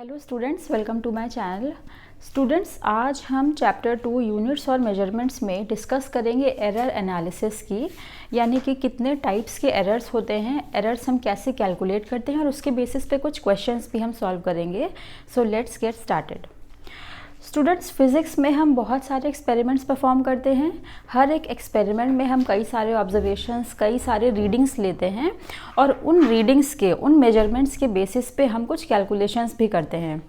Hello students, welcome to my channel. Students, आज हम chapter 2 units और मेजरमेंट्स में डिस्कस करेंगे एरर एनालिसिस की, यानी कि कितने टाइप्स के एरर्स होते हैं, एरर्स हम कैसे कैलकुलेट करते हैं और उसके बेसिस पे कुछ क्वेश्चंस भी हम सॉल्व करेंगे। So let's get started. Students, physics में हम बहुत सारे एक्सपेरिमेंट्स परफॉर्म करते हैं। हर एक एक्सपेरिमेंट में हम कई सारे ऑब्जर्वेशंस, कई सारे रीडिंग्स लेते हैं और उन रीडिंग्स के, उन मेजरमेंट्स के बेसिस पे हम कुछ कैलकुलेशंस भी करते हैं।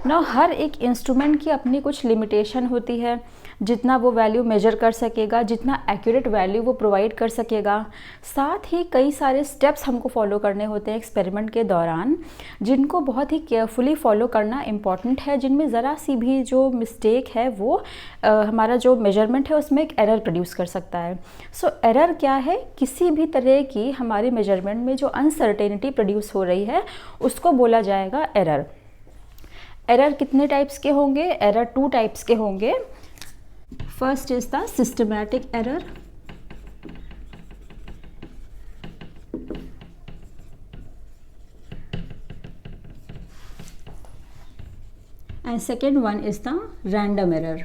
ना हर एक इंस्ट्रूमेंट की अपनी कुछ लिमिटेशन होती है, जितना वो वैल्यू मेजर कर सकेगा, जितना एक्यूरेट वैल्यू वो प्रोवाइड कर सकेगा। साथ ही कई सारे स्टेप्स हमको फॉलो करने होते हैं एक्सपेरिमेंट के दौरान, जिनको बहुत ही केयरफुली फॉलो करना इम्पॉर्टेंट है, जिनमें ज़रा सी भी जो मिस्टेक है वो हमारा जो मेजरमेंट है उसमें एक एरर प्रोड्यूस कर सकता है। सो एरर क्या है? किसी भी तरह की हमारे मेजरमेंट में जो अनसर्टेनिटी प्रोड्यूस हो रही है उसको बोला जाएगा एरर। एरर कितने टाइप्स के होंगे? एरर 2 टाइप्स के होंगे। First is the systematic error, and second one is the random error.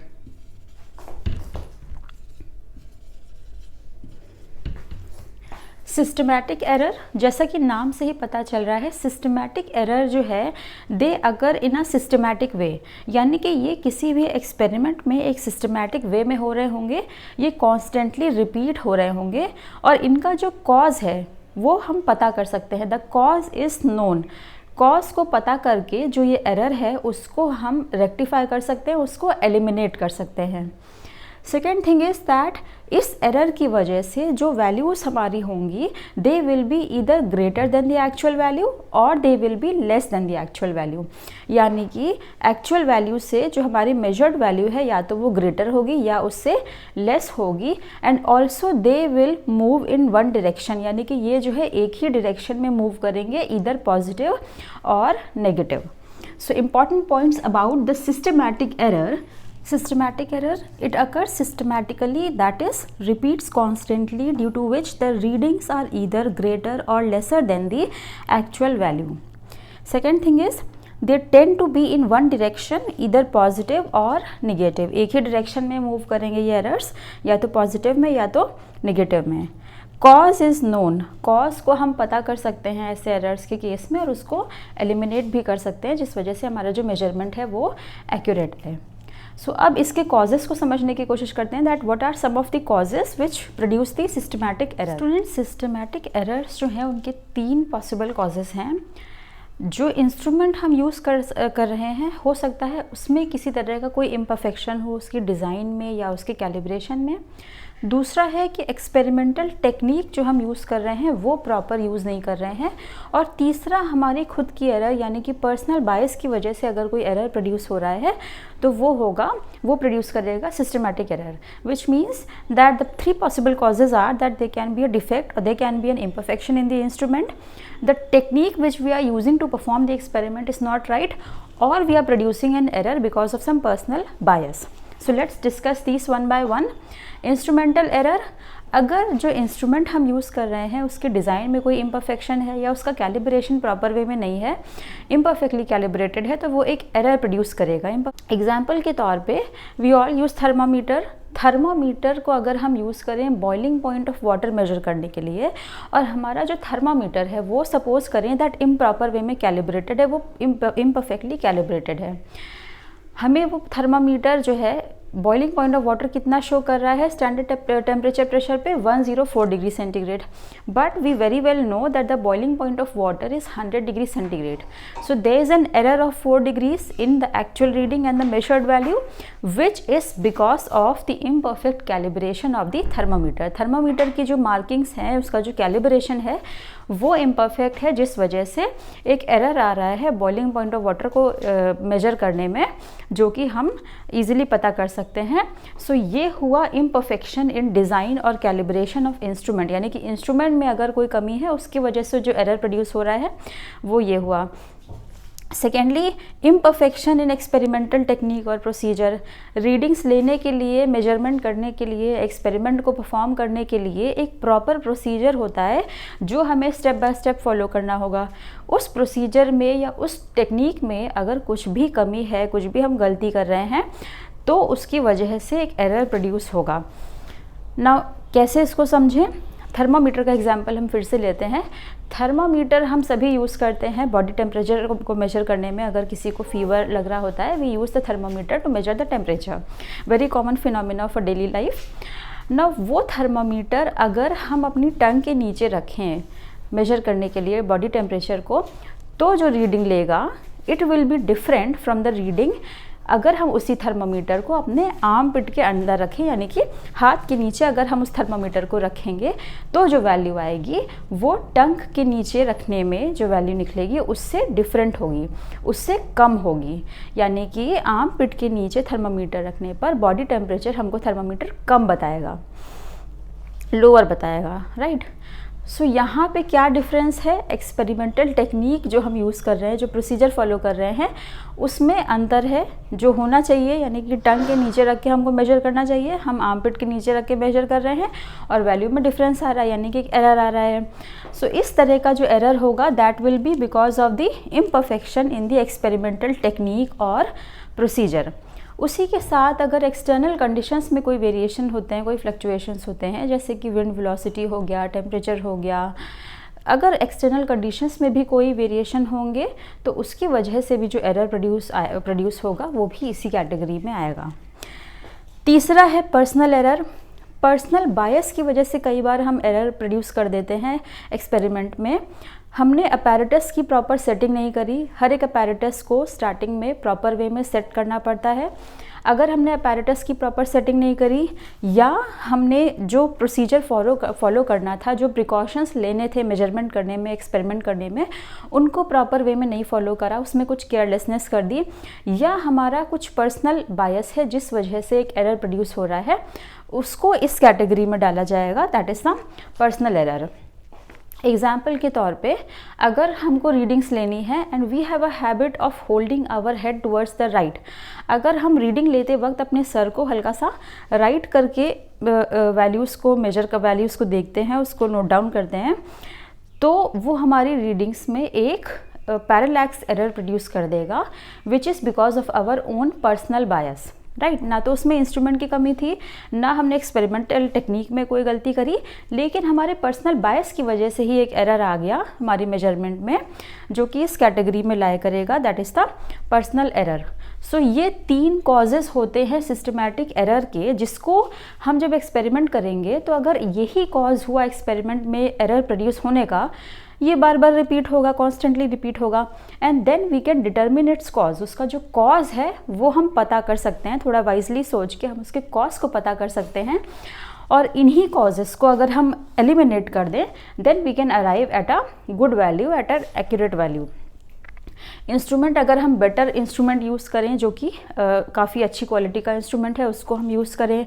Systematic error, जैसा कि नाम से ही पता चल रहा है, सिस्टमैटिक एरर जो है दे अगर इन अ सिस्टमैटिक वे, यानी कि ये किसी भी एक्सपेरिमेंट में एक सिस्टमैटिक वे में हो रहे होंगे, ये कॉन्स्टेंटली रिपीट हो रहे होंगे और इनका जो कॉज है वो हम पता कर सकते हैं। The cause is known. Cause को पता करके जो ये एरर है उसको हम रेक्टिफाई कर सकते हैं, उसको एलिमिनेट कर सकते हैं। सेकेंड थिंग इज़ दैट इस एरर की वजह से जो वैल्यूज़ हमारी होंगी they will be either greater than the actual value और they will be less than the actual value, यानी कि एक्चुअल वैल्यू से जो हमारी मेजर्ड वैल्यू है या तो वो ग्रेटर होगी या उससे लेस होगी। And also they will move in one direction, यानी कि ये जो है एक ही डायरेक्शन में मूव करेंगे, ईदर पॉजिटिव और negative. So important points about the systematic error. Systematic error, it occurs systematically, that is repeats constantly, due to which the readings are either greater or lesser than the actual value. Second thing is they tend to be in one direction, either positive or negative. एक ही direction में move करेंगे ये errors, या तो positive में या तो negative में। कॉज इज़ नोन, कॉज को हम पता कर सकते हैं ऐसे एरर्स के केस में और उसको एलिमिनेट भी कर सकते हैं, जिस वजह से हमारा जो मेजरमेंट है वो एक्यूरेट है। सो अब इसके कॉजेज़ को समझने की कोशिश करते हैं, that what are some of the causes which produce the systematic error. Student, systematic errors जो हैं उनके 3 पॉसिबल कॉजेज़ हैं। जो इंस्ट्रूमेंट हम यूज़ कर रहे हैं, हो सकता है उसमें किसी तरह का कोई इम्परफेक्शन हो उसकी डिज़ाइन में या उसके कैलिब्रेशन में। दूसरा है कि एक्सपेरिमेंटल टेक्निक जो हम यूज़ कर रहे हैं वो प्रॉपर यूज़ नहीं कर रहे हैं। और तीसरा हमारी खुद की एरर, यानी कि पर्सनल बायस की वजह से अगर कोई एरर प्रोड्यूस हो रहा है तो वो प्रोड्यूस करेगा systematic error, which means that the 3 possible causes are that they can be a defect और they can be an imperfection in the instrument, the technique which we are using to perform the experiment is not right, और we are producing an error because of some personal bias. So let's discuss this one by one. Instrumental error, अगर जो instrument हम use कर रहे हैं उसके design में कोई इम्परफेक्शन है या उसका कैलिब्रेशन प्रॉपर वे में नहीं है, इम्परफेक्टली कैलिब्रेटेड है, तो वो एक एरर प्रोड्यूस करेगा। एग्जाम्पल के तौर पे we all use thermometer. Thermometer को अगर हम यूज़ करें boiling point of water measure करने के लिए, और हमारा जो थर्मामीटर है वो सपोज करें दैट इम्प्रॉपर वे में कैलिब्रेटेड है, वो इम्परफेक्टली कैलिब्रेटेड है, हमें वो थर्मामीटर जो है बॉइलिंग पॉइंट ऑफ वाटर कितना शो कर रहा है स्टैंडर्ड टेम्परेचर प्रेशर पे 104 degree centigrade, but we very well know that the boiling point of water is 100 degree centigrade. So there is an error of 4 degrees in the actual reading and the measured value, which is because of the imperfect calibration of the thermometer. Thermometer की जो markings हैं, उसका जो calibration है वो imperfect है, जिस वजह से एक एरर आ रहा है बॉइलिंग पॉइंट ऑफ वाटर को मेजर करने में, जो कि हम इजीली पता कर सकते हैं। सो ये हुआ इम्परफेक्शन इन डिज़ाइन और कैलिब्रेशन ऑफ इंस्ट्रूमेंट, यानी कि इंस्ट्रूमेंट में अगर कोई कमी है उसकी वजह से जो एरर प्रोड्यूस हो रहा है वो ये हुआ। Secondly, imperfection in experimental technique और प्रोसीजर। रीडिंग्स लेने के लिए, मेजरमेंट करने के लिए, एक्सपेरिमेंट को परफॉर्म करने के लिए एक प्रॉपर प्रोसीजर होता है जो हमें स्टेप बाय स्टेप फॉलो करना होगा। उस प्रोसीजर में या उस टेक्निक में अगर कुछ भी कमी है, कुछ भी हम गलती कर रहे हैं, तो उसकी वजह से एक एरर प्रोड्यूस होगा। नाउ कैसे इसको समझें? थर्मामीटर का एग्जांपल हम फिर से लेते हैं। थर्मामीटर हम सभी यूज़ करते हैं बॉडी टेम्परेचर को मेजर करने में। अगर किसी को फीवर लग रहा होता है, we use the thermometer to measure the temperature, very common phenomena for daily life. ना वो थर्मामीटर अगर हम अपनी टंग के नीचे रखें मेजर करने के लिए बॉडी टेम्परेचर को, तो जो रीडिंग लेगा it will be different from the reading अगर हम उसी थर्मामीटर को अपने आर्म पिट के अंदर रखें, यानी कि हाथ के नीचे अगर हम उस थर्मामीटर को रखेंगे तो जो वैल्यू आएगी वो टंग के नीचे रखने में जो वैल्यू निकलेगी उससे डिफरेंट होगी, उससे कम होगी। यानी कि आर्म पिट के नीचे थर्मामीटर रखने पर बॉडी टेम्परेचर हमको थर्मामीटर कम बताएगा, लोअर बताएगा, राइट। सो यहाँ पे क्या डिफरेंस है? एक्सपेरिमेंटल टेक्निक जो हम यूज़ कर रहे हैं, जो प्रोसीजर फॉलो कर रहे हैं, उसमें अंतर है। जो होना चाहिए यानी कि टंग के नीचे रख के हमको मेजर करना चाहिए, हम आर्मपिट के नीचे रख के मेजर कर रहे हैं और वैल्यू में डिफरेंस आ रहा है, यानी कि एक एरर आ रहा है। सो इस तरह का जो एरर होगा that will B because of the imperfection in the experimental technique और प्रोसीजर। उसी के साथ अगर एक्सटर्नल कंडीशंस में कोई वेरिएशन होते हैं, कोई फ्लक्चुएशंस होते हैं, जैसे कि विंड वेलोसिटी हो गया, टेम्परेचर हो गया, अगर एक्सटर्नल कंडीशंस में भी कोई वेरिएशन होंगे तो उसकी वजह से भी जो एरर प्रोड्यूस होगा वो भी इसी कैटेगरी में आएगा। तीसरा है पर्सनल एरर। पर्सनल बायस की वजह से कई बार हम एरर प्रोड्यूस कर देते हैं एक्सपेरिमेंट में। हमने अपैरेटस की प्रॉपर सेटिंग नहीं करी। हर एक अपैरेटस को स्टार्टिंग में प्रॉपर वे में सेट करना पड़ता है। अगर हमने अपैरेटस की प्रॉपर सेटिंग नहीं करी या हमने जो प्रोसीजर फॉलो करना था, जो प्रिकॉशंस लेने थे मेजरमेंट करने में, एक्सपेरिमेंट करने में, उनको प्रॉपर वे में नहीं फॉलो करा, उसमें कुछ केयरलेसनेस कर दी, या हमारा कुछ पर्सनल बायस है जिस वजह से एक एरर प्रोड्यूस हो रहा है, उसको इस कैटेगरी में डाला जाएगा, that is the personal error. Example के तौर पे अगर हमको रीडिंग्स लेनी है and we have a habit of holding our head towards the right, अगर हम रीडिंग लेते वक्त अपने सर को हल्का सा राइट करके वैल्यूज़ को मेजर कर वैल्यूज़ को देखते हैं, उसको नोट डाउन करते हैं, तो वो हमारी रीडिंग्स में एक पैरेलैक्स एरर प्रोड्यूस कर देगा which is because of our own personal bias, right. ना तो उसमें इंस्ट्रूमेंट की कमी थी, ना हमने एक्सपेरिमेंटल टेक्निक में कोई गलती करी, लेकिन हमारे पर्सनल बायस की वजह से ही एक एरर आ गया हमारी मेजरमेंट में, जो कि इस कैटेगरी में लाया करेगा, that is the personal error. So ये 3 कॉजेज़ होते हैं सिस्टमैटिक एरर के, जिसको हम जब एक्सपेरिमेंट करेंगे तो अगर यही कॉज हुआ एक्सपेरिमेंट में एरर प्रोड्यूस होने का, ये बार बार रिपीट होगा, कॉन्स्टेंटली रिपीट होगा, and then we can determine its cause. उसका जो कॉज है वो हम पता कर सकते हैं, थोड़ा वाइजली सोच के हम उसके कॉज को पता कर सकते हैं, और इन्हीं कॉजेस को अगर हम एलिमिनेट कर दें then we can arrive at a good value, at an accurate value. Instrument अगर हम बेटर इंस्ट्रूमेंट यूज़ करें, जो कि काफ़ी अच्छी क्वालिटी का इंस्ट्रूमेंट है, उसको हम यूज़ करें,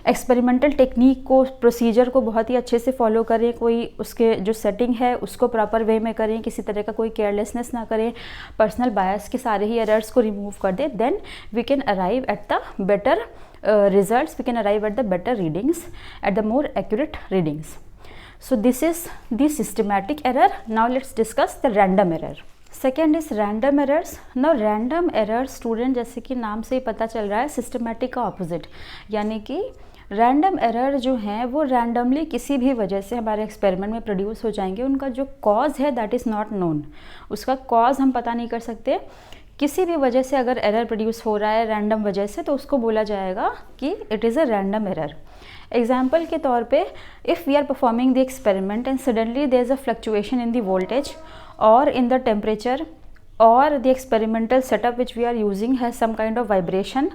एक्सपेरिमेंटल टेक्निक को, प्रोसीजर को बहुत ही अच्छे से फॉलो करें, कोई उसके जो सेटिंग है उसको प्रॉपर वे में करें, किसी तरह का कोई केयरलेसनेस ना करें, पर्सनल बायस के सारे ही एरर्स को रिमूव कर दें, then we can arrive at the better results, we can arrive at the better readings, at the more accurate readings. So this is the systematic error. Now let's discuss the random error. Second is random errors. Now random errors student, जैसे कि नाम से ही पता चल रहा है, systematic का opposite, यानी कि रैंडम एरर जो हैं वो रैंडमली किसी भी वजह से हमारे एक्सपेरिमेंट में प्रोड्यूस हो जाएंगे। उनका जो कॉज है दैट इज़ नॉट नोन, उसका कॉज हम पता नहीं कर सकते। किसी भी वजह से अगर एरर प्रोड्यूस हो रहा है रैंडम वजह से, तो उसको बोला जाएगा कि it is a random error. Example के तौर पे, if we are performing the experiment and suddenly there is a fluctuation in the voltage और इन द टेम्परेचर, और the experimental setup which we are using has some kind of vibration,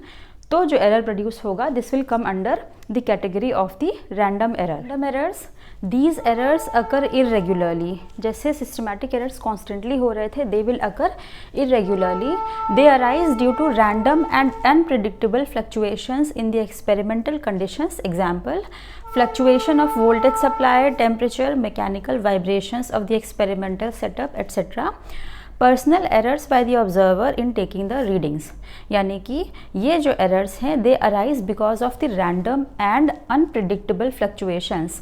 तो जो error produce होगा this will come under the category of the random error. Random errors, these errors occur irregularly, जैसे systematic errors constantly हो रहे थे, they will occur irregularly, they arise due to random and unpredictable fluctuations in the experimental conditions. Example, fluctuation of voltage supply, temperature, mechanical vibrations of the experimental setup, etc. Personal errors by the observer in taking the readings, यानी कि ये जो errors हैं दे arise because of the random and unpredictable fluctuations.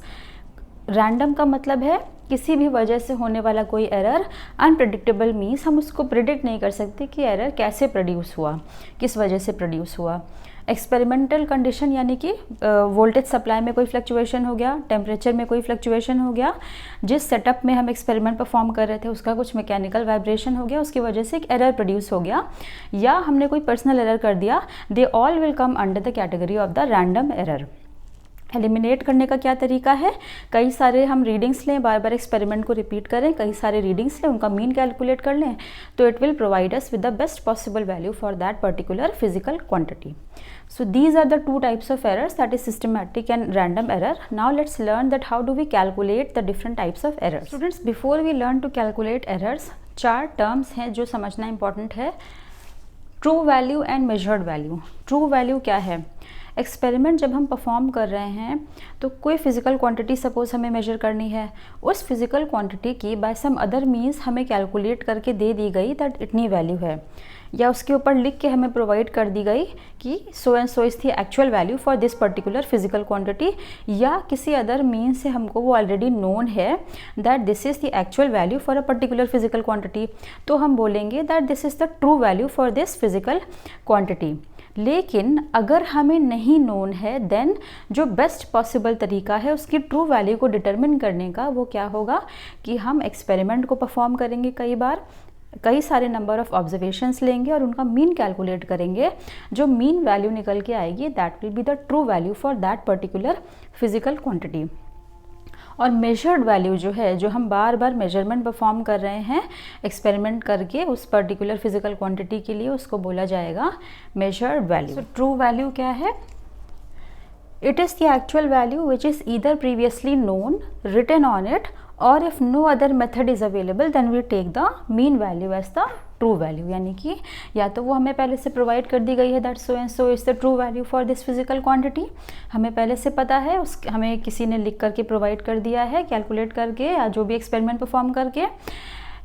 Random का मतलब है किसी भी वजह से होने वाला कोई एरर। अनप्रिडिक्टेबल मीन्स हम उसको प्रिडिक्ट नहीं कर सकते कि एरर कैसे प्रोड्यूस हुआ, किस वजह से प्रोड्यूस हुआ। एक्सपेरिमेंटल कंडीशन यानी कि वोल्टेज सप्लाई में कोई फ्लक्चुएशन हो गया, टेम्परेचर में कोई फ्लक्चुएशन हो गया, जिस सेटअप में हम एक्सपेरिमेंट परफॉर्म कर रहे थे उसका कुछ मैकेनिकल वाइब्रेशन हो गया, उसकी वजह से एक एरर प्रोड्यूस हो गया, या हमने कोई पर्सनल एरर कर दिया, they all will come under the category of the random error. Eliminate करने का क्या तरीका है, कई सारे हम रीडिंग्स लें, बार बार एक्सपेरिमेंट को रिपीट करें, कई सारे रीडिंग्स लें, उनका मीन कैलकुलेट कर लें, तो it will provide us with the best possible value for that particular physical quantity. So these are the two types of errors, that is systematic and random error. Now let's learn that how do we calculate the different types of errors. Students, before we learn to calculate errors, चार terms हैं जो समझना important है. True value and measured value. True value क्या है, experiment जब हम perform कर रहे हैं तो कोई फिजिकल क्वांटिटी सपोज हमें मेजर करनी है, उस फिजिकल क्वांटिटी की बाय सम अदर मीन्स हमें कैलकुलेट करके दे दी गई दैट इतनी वैल्यू है, या उसके ऊपर लिख के हमें प्रोवाइड कर दी गई कि so and so is the actual value for this particular physical quantity, या किसी अदर मीन्स से हमको वो ऑलरेडी नोन है that this is the actual value for a particular physical quantity, तो हम बोलेंगे that this is the true value for this physical quantity. लेकिन अगर हमें नहीं नोन है देन जो बेस्ट पॉसिबल तरीका है उसकी ट्रू वैल्यू को डिटरमिन करने का वो क्या होगा कि हम एक्सपेरिमेंट को परफॉर्म करेंगे, कई बार कई सारे नंबर ऑफ ऑब्जर्वेशंस लेंगे और उनका मीन कैलकुलेट करेंगे. जो मीन वैल्यू निकल के आएगी that will be the true value for that particular physical quantity. और मेजर्ड वैल्यू जो है, जो हम बार बार मेजरमेंट परफॉर्म कर रहे हैं एक्सपेरिमेंट करके उस पर्टिकुलर फिजिकल क्वांटिटी के लिए, उसको बोला जाएगा मेजर्ड वैल्यू. ट्रू वैल्यू क्या है, it is the actual value which is either previously known written on it, और if no other method is available then we take the mean value as the true value. यानी कि या तो वो हमें पहले से प्रोवाइड कर दी गई है that so and so is the true value for this physical quantity, हमें पहले से पता है, उस हमें किसी ने लिख करके प्रोवाइड कर दिया है कैलकुलेट करके या जो भी एक्सपेरिमेंट परफॉर्म करके,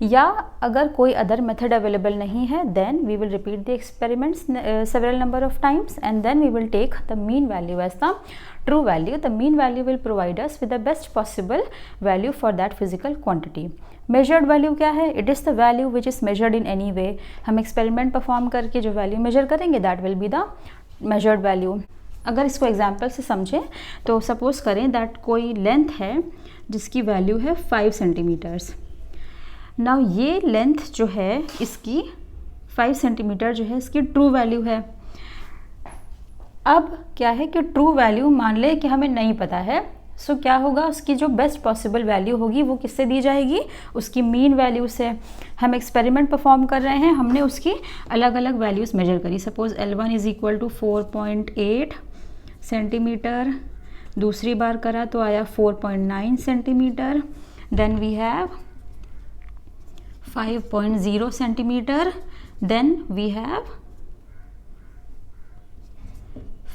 या अगर कोई अदर मेथड अवेलेबल नहीं है then we will repeat the experiments several number of times and then we will take the mean value as the true value. The mean value will provide us with the best possible value for that physical quantity. Measured value क्या है, it is the value which is measured in any way. हम experiment perform करके जो value measure करेंगे that will be the measured value. अगर इसको example से समझें तो suppose करें that कोई length है जिसकी value है 5 सेंटीमीटर्स. Now ये length जो है इसकी 5 सेंटीमीटर जो है इसकी true value है. अब क्या है कि ट्रू वैल्यू मान ले कि हमें नहीं पता है, सो क्या होगा, उसकी जो बेस्ट पॉसिबल वैल्यू होगी वो किससे दी जाएगी, उसकी मीन वैल्यू से. हम एक्सपेरिमेंट परफॉर्म कर रहे हैं, हमने उसकी अलग अलग वैल्यूज़ मेजर करी. Suppose L1 is equal to 4.8 centimetre, दूसरी बार करा तो आया 4.9 centimetre, then we have 5.0 centimetre, then we have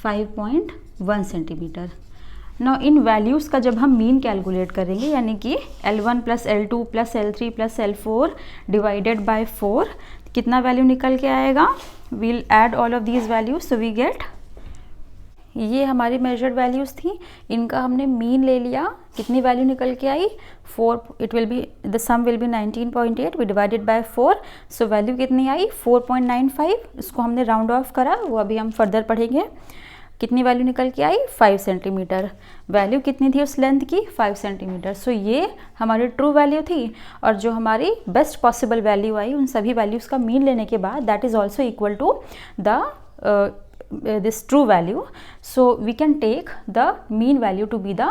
5.1 centimetre. Now इन वैल्यूज़ का जब हम मीन कैलकुलेट करेंगे यानी कि L1 plus L2 plus L3 plus L4 divided by 4, कितना वैल्यू निकल के आएगा, we'll add all of these values so we get, ये हमारी मेजर्ड वैल्यूज़ थी, इनका हमने मीन ले लिया, कितनी वैल्यू निकल के आई 4, it will be the sum will be 19.8, we divided by 4, so value कितनी आई 4.95. इसको हमने राउंड ऑफ करा, वो अभी हम फर्दर पढ़ेंगे. कितनी वैल्यू निकल के आई 5 सेंटीमीटर. वैल्यू कितनी थी उस लेंथ की 5 सेंटीमीटर. सो ये हमारी ट्रू वैल्यू थी, और जो हमारी बेस्ट पॉसिबल वैल्यू आई उन सभी वैल्यूज़ का मीन लेने के बाद that is also equal to the this true value. So we can take the mean value to be the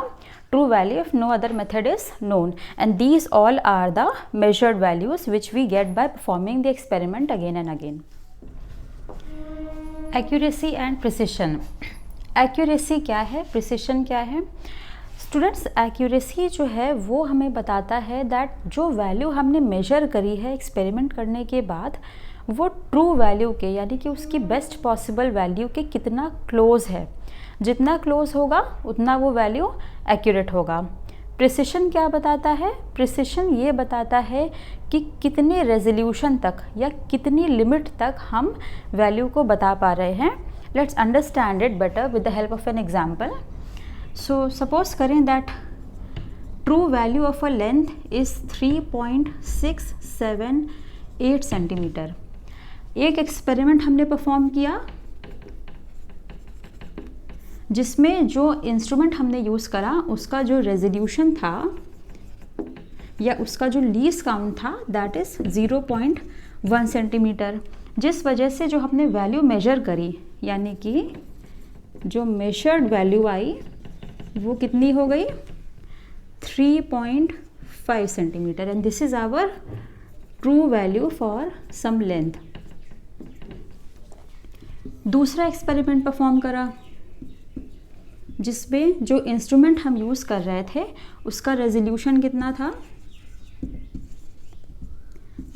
true value if no other method is known, and these all are the measured values which we get by performing the experiment again and again. Accuracy and precision. Accuracy क्या है, precision क्या है. Students, accuracy जो है वो हमें बताता है दैट जो वैल्यू हमने मेजर करी है एक्सपेरिमेंट करने के बाद वो ट्रू वैल्यू के यानी कि उसकी बेस्ट पॉसिबल वैल्यू के कितना क्लोज है. जितना क्लोज होगा उतना वो वैल्यू एक्यूरेट होगा. प्रिसिशन क्या बताता है? प्रिसिशन ये बताता है कि कितने रेजोल्यूशन तक या कितनी लिमिट तक हम वैल्यू को बता पा रहे हैं. Let's understand it better with the help of an example. So suppose करें that true value of a length is 3.678 centimetre. एक एक्सपेरिमेंट हमने परफॉर्म किया जिसमें जो इंस्ट्रूमेंट हमने यूज़ करा उसका जो रेजोल्यूशन था या उसका जो लीस्ट काउंट था दैट इज़ 0.1 सेंटीमीटर, जिस वजह से जो हमने वैल्यू मेजर करी यानी कि जो मेजर्ड वैल्यू आई वो कितनी हो गई? 3.5 centimetre. And this is our true value for some length. दूसरा एक्सपेरिमेंट परफॉर्म करा जिसमें जो इंस्ट्रूमेंट हम यूज़ कर रहे थे उसका रेजोल्यूशन कितना था?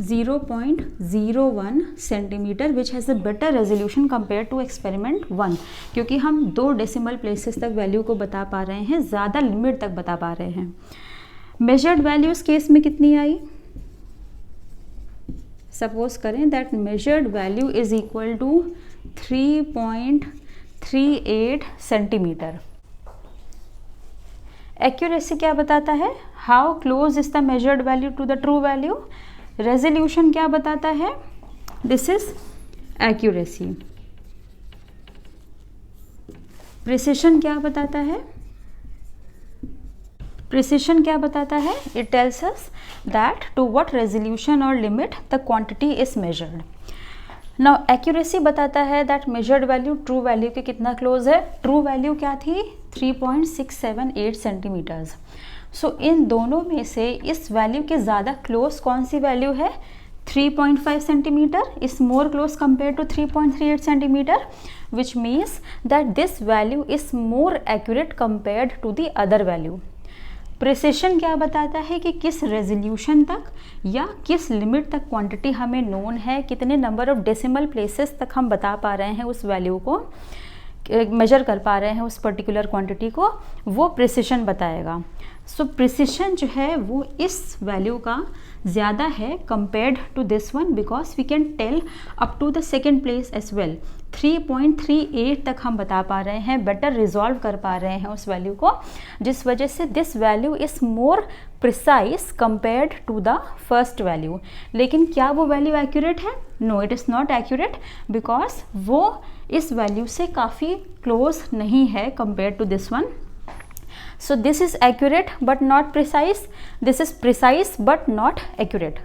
0.01 centimetre, which has a better resolution compare to experiment 1, क्योंकि हम 2 डेसिमल प्लेसेस तक वैल्यू को बता पा रहे हैं, ज़्यादा लिमिट तक बता पा रहे हैं. मेजर्ड वैल्यू इस केस में कितनी आई? सपोज करें that measured value is equal to 3.38 centimetre. Accuracy क्या बताता है? How close is the measured value to the true value. Resolution क्या बताता है? This is accuracy. प्रिसिशन क्या बताता है? प्रिसिशन क्या बताता है? It tells us that to what resolution और limit the quantity is measured. Now accuracy बताता है that measured value true value के कितना क्लोज है. ट्रू वैल्यू क्या थी? 3.678 सेंटीमीटर्स. सो इन दोनों में से इस वैल्यू के ज़्यादा क्लोज कौन सी वैल्यू है? 3.5 centimetre is more close compare to 3.38 centimetre, which means that this value is more accurate compared to the other value. Precision क्या बताता है कि किस रेजोल्यूशन तक या किस लिमिट तक क्वांटिटी हमें नोन है, कितने नंबर ऑफ डेसिमल प्लेसेस तक हम बता पा रहे हैं उस वैल्यू को, मेजर कर पा रहे हैं उस पर्टिकुलर क्वांटिटी को, वो प्रिसिशन बताएगा. सो प्रिसिशन जो है वो इस वैल्यू का ज़्यादा है compared to this one, because we can tell up to the second place as well. 3.38 तक हम बता पा रहे हैं, बेटर रिजॉल्व कर पा रहे हैं उस वैल्यू को, जिस वजह से this value is more precise compared to the first value. लेकिन क्या वो वैल्यू एक्यूरेट है? No, it is not accurate, because वो इस वैल्यू से काफ़ी क्लोज नहीं है compare to this one. So this is accurate but not precise. This is precise but not accurate.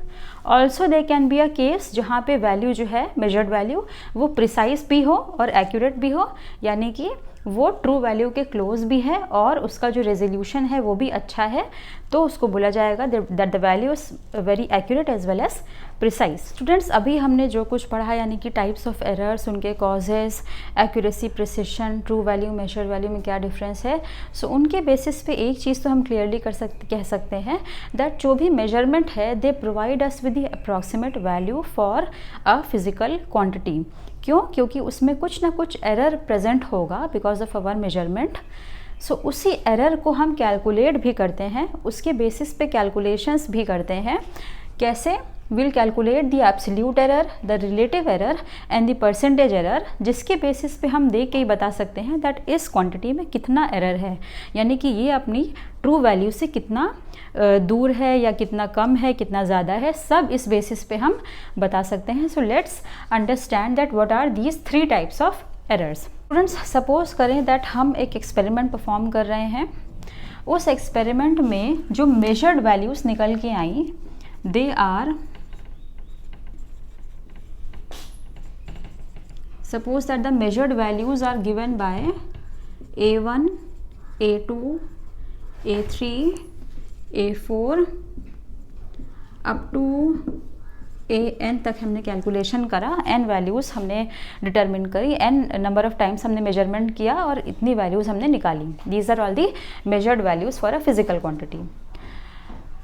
Also there can be a case जहाँ पे value जो है measured वैल्यू वो precise भी हो और accurate भी हो, यानी कि वो ट्रू वैल्यू के क्लोज भी है और उसका जो रेजोल्यूशन है वो भी अच्छा है, तो उसको बोला जाएगा that the value is very accurate as well as precise. Students, अभी हमने जो कुछ पढ़ा यानी कि टाइप्स ऑफ एरर्स, उनके causes, accuracy, precision, true value, measured value में क्या डिफरेंस है, सो उनके बेसिस पे एक चीज़ तो हम क्लियरली कह सकते हैं दैट जो भी मेजरमेंट है they provide us with the approximate value for a physical quantity. क्यों? क्योंकि उसमें कुछ ना कुछ एरर प्रेजेंट होगा बिकॉज ऑफ आवर मेजरमेंट. सो उसी एरर को हम कैलकुलेट भी करते हैं, उसके बेसिस पे कैलकुलेशंस भी करते हैं. कैसे? Will calculate the absolute error, the relative error and the percentage error, जिसके बेसिस पे हम देख के ही बता सकते हैं दैट इस क्वांटिटी में कितना एरर है, यानी कि ये अपनी ट्रू वैल्यू से कितना दूर है या कितना कम है, कितना ज़्यादा है, सब इस बेसिस पे हम बता सकते हैं. So let's understand that what are these 3 types of errors. Students, suppose करें दैट हम एक एक्सपेरिमेंट परफॉर्म कर रहे हैं. उस एक्सपेरिमेंट में जो मेजर्ड वैल्यूज़ निकल के आई they are, suppose that the measured values are given by A1, A2, A3, A4 up to AN तक हमने कैलकुलेशन करा, N वैल्यूज़ हमने डिटरमिन करी, N नंबर ऑफ टाइम्स हमने मेजरमेंट किया और इतनी वैल्यूज़ हमने निकाली. These are all the measured values for a physical quantity.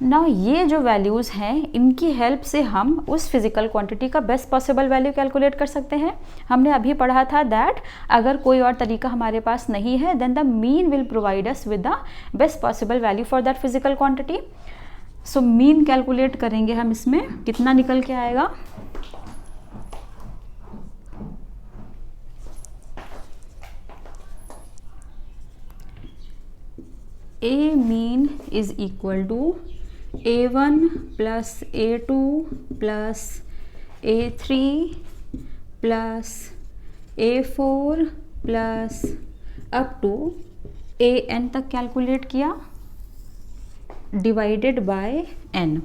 ना ये जो वैल्यूज़ हैं इनकी हेल्प से हम उस फिजिकल क्वांटिटी का बेस्ट पॉसिबल वैल्यू कैलकुलेट कर सकते हैं। हमने अभी पढ़ा था दैट अगर कोई और तरीका हमारे पास नहीं है then the mean will provide us with the best possible value for that physical quantity. So mean calculate करेंगे हम, इसमें कितना निकल के आएगा, A mean is equal to A1 plus A2 plus A3 plus A4 plus up to AN तक calculate किया, divided by n,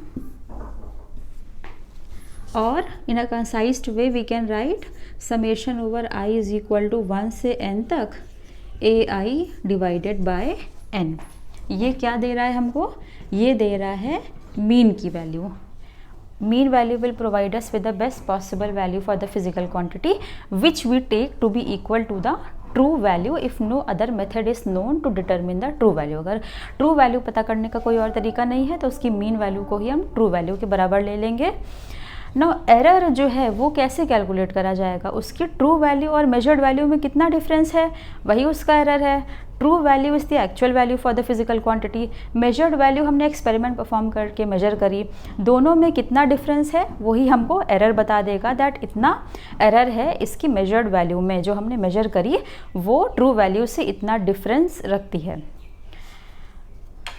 और in a concised way we can write summation over i is equal to 1 से n तक AI divided by n। ये क्या दे रहा है हमको, ये दे रहा है मीन की value. Mean value will provide us with the best possible value for the physical quantity which we take to be equal to the true value if no other method is known to determine the true value. अगर true value पता करने का कोई और तरीका नहीं है तो उसकी मीन वैल्यू को ही हम ट्रू वैल्यू के बराबर ले लेंगे। नाउ एरर जो है वो कैसे कैलकुलेट करा जाएगा, उसकी ट्रू वैल्यू और मेजर्ड वैल्यू में कितना डिफरेंस है वही उसका एरर है। True value is the actual value for the physical quantity, measured value हमने एक्सपेरिमेंट परफॉर्म करके मेजर करी, दोनों में कितना डिफरेंस है वही हमको एरर बता देगा दैट इतना एरर है इसकी मेजर्ड वैल्यू में, जो हमने मेजर करी वो ट्रू वैल्यू से इतना डिफरेंस रखती है।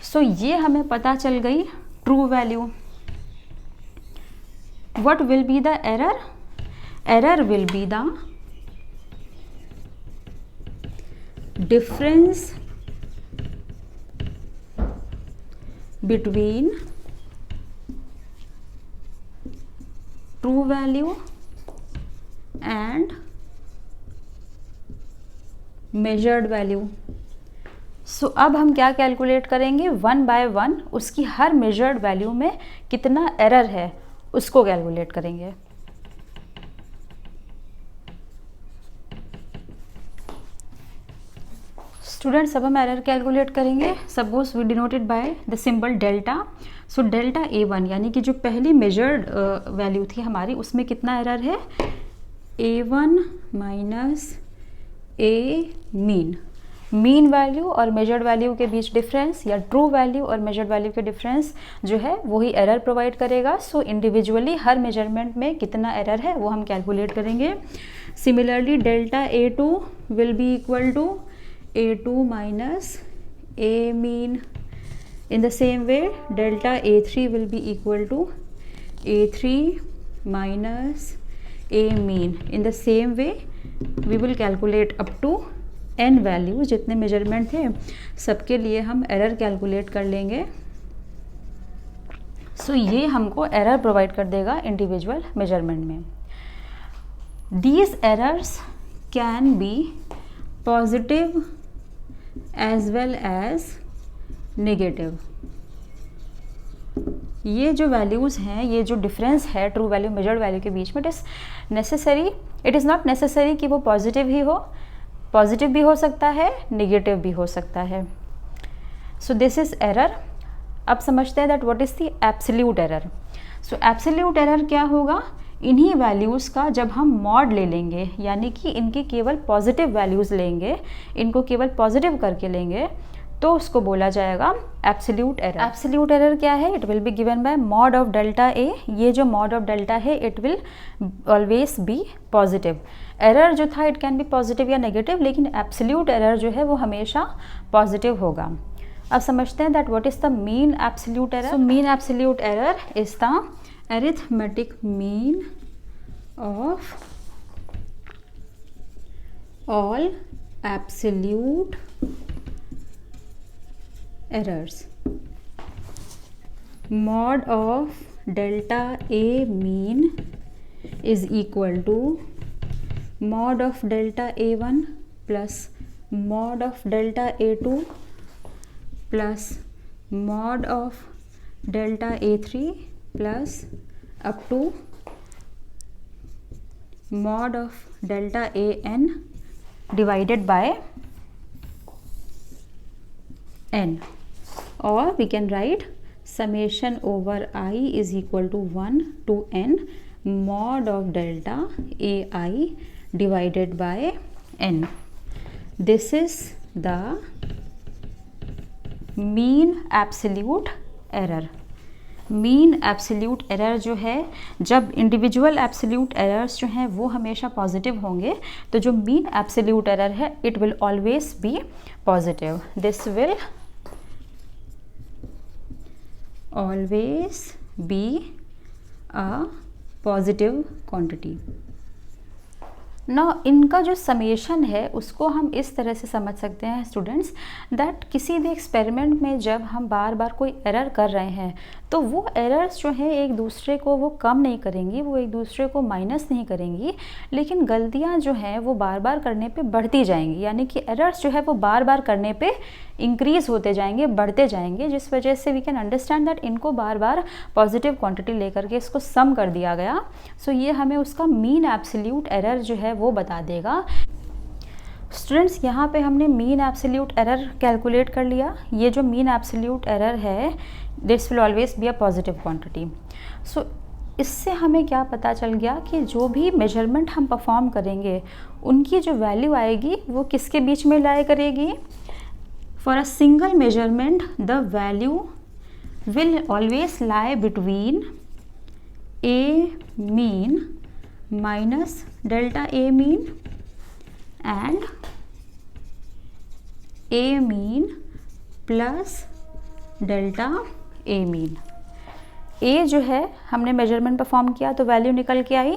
सो ये हमें पता चल गई true value. What will be the error? Error will be the difference between true value and measured value। सो अब हम क्या कैलकुलेट करेंगे, 1 बाय 1 उसकी हर मेजर्ड वैल्यू में कितना एरर है उसको कैलकुलेट करेंगे। स्टूडेंट्स अब हम एरर कैलकुलेट करेंगे। Suppose we denoted by the symbol delta. So delta A1 यानी कि जो पहली मेजर्ड वैल्यू थी हमारी उसमें कितना एरर है, A1 minus A mean. Mean value और मेजर्ड वैल्यू के बीच डिफरेंस या ट्रू वैल्यू और मेजर्ड वैल्यू के डिफरेंस जो है वही एरर प्रोवाइड करेगा। सो इंडिविजुअली हर मेजरमेंट में कितना एरर है वो हम कैलकुलेट करेंगे। Similarly delta A2 will be equal to A2 minus A mean. In the same way delta A3 will be equal to A3 minus A mean. In the same way we will calculate up to n value, जितने measurement थे सबके लिए हम error calculate कर लेंगे। सो ये हमको error provide कर देगा इंडिविजुअल मेजरमेंट में। These errors can be positive as well as negative. ये जो वैल्यूज़ हैं, ये जो डिफरेंस है ट्रू वैल्यू मेजर्ड वैल्यू के बीच में, इट इज़ नॉट नेसेसरी कि वो पॉजिटिव ही हो, पॉजिटिव भी हो सकता है, नेगेटिव भी हो सकता है। So this is error. अब समझते हैं that what is the absolute error. So absolute error क्या होगा, इन्हीं वैल्यूज़ का जब हम मॉड ले लेंगे यानी कि इनकी केवल पॉजिटिव वैल्यूज़ लेंगे, इनको केवल पॉजिटिव करके लेंगे तो उसको बोला जाएगा एब्सोल्यूट एरर। एब्सोल्यूट एरर क्या है, it will be given by mod of delta A. ये जो मॉड ऑफ डेल्टा है it will always be positive. Error जो था इट कैन बी पॉजिटिव या नेगेटिव, लेकिन एब्सोल्यूट एरर जो है वो हमेशा पॉजिटिव होगा। अब समझते हैं that what is the mean absolute error. So mean absolute error is the arithmetic mean of all absolute errors. Mod of delta A mean is equal to mod of delta A1 plus mod of delta A2 plus mod of delta A3 plus up to mod of delta AN divided by n, or we can write summation over i is equal to 1 to n mod of delta ai divided by n. This is the mean absolute error. Mean absolute error जो है, जब individual absolute errors जो हैं वो हमेशा positive होंगे, तो जो मीन एब्सोल्यूट एरर है it will always be positive. This will always be a positive quantity. ना इनका जो समेशन है उसको हम इस तरह से समझ सकते हैं स्टूडेंट्स, दैट किसी भी एक्सपेरिमेंट में जब हम बार बार कोई एरर कर रहे हैं तो वो एरर्स जो है एक दूसरे को वो कम नहीं करेंगी, वो एक दूसरे को माइनस नहीं करेंगी, लेकिन गलतियां जो हैं वो बार बार करने पे बढ़ती जाएंगी. यानी कि एरर्स जो है वो बार बार करने पे इंक्रीज होते जाएंगे, बढ़ते जाएंगे, जिस वजह से वी कैन अंडरस्टैंड दैट इनको बार बार पॉजिटिव क्वांटिटी लेकर के इसको सम कर दिया गया. सो ये हमें उसका मीन एब्सोल्यूट एरर जो है वो बता देगा. स्टूडेंट्स यहाँ पे हमने मीन एब्सोल्यूट एरर कैलकुलेट कर लिया. ये जो मीन एब्सोल्यूट एरर है this will always be a positive quantity. So इससे हमें क्या पता चल गया कि जो भी मेजरमेंट हम परफॉर्म करेंगे उनकी जो वैल्यू आएगी वो किसके बीच में लाई करेगी. For a single measurement, the value will always lie between A mean minus delta A mean and A mean plus delta A mean. A जो है हमने मेजरमेंट परफॉर्म किया तो वैल्यू निकल के आई,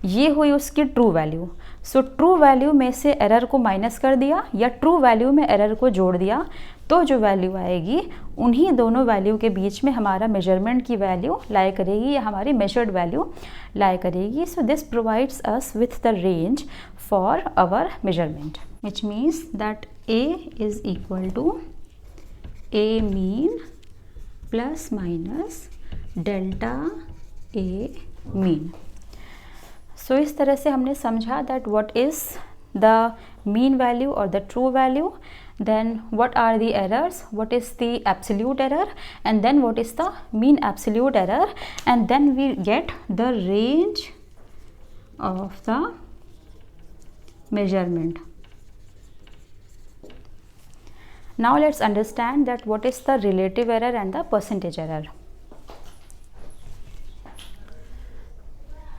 ये हुई उसकी true value. So true value में से एरर को माइनस कर दिया या ट्रू वैल्यू में एरर को जोड़ दिया, तो जो वैल्यू आएगी उन्हीं दोनों वैल्यू के बीच में हमारा मेजरमेंट की वैल्यू लाई करेगी या हमारी मेजर्ड वैल्यू लाई करेगी. So this provides us with the range for our measurement, which means that A is equal to A mean plus minus delta A mean. So इस तरह से हमने समझा that what is the mean value और the true value, then what are the errors, what is the absolute error, and then what is the mean absolute error, and then we get the range of the measurement. Now let's understand that what is the relative error and the percentage error.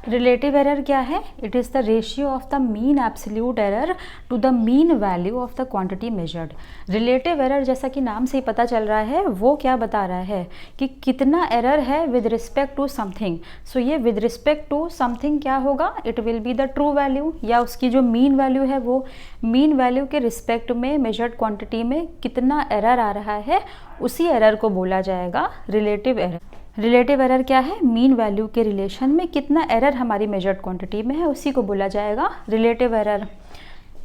Relative error क्या है? It is the ratio of the mean absolute error to the mean value of the quantity measured. Relative error जैसा कि नाम से ही पता चल रहा है वो क्या बता रहा है कि कितना एरर है विद रिस्पेक्ट टू समथिंग. सो ये विद रिस्पेक्ट टू समथिंग क्या होगा? It will be the true value, या उसकी जो मीन वैल्यू है वो मीन वैल्यू के रिस्पेक्ट में मेजर्ड क्वांटिटी में कितना एरर आ रहा है उसी एरर को बोला जाएगा रिलेटिव एरर. रिलेटिव एरर क्या है? मीन वैल्यू के रिलेशन में कितना एरर हमारी मेजर्ड क्वांटिटी में है उसी को बोला जाएगा रिलेटिव एरर.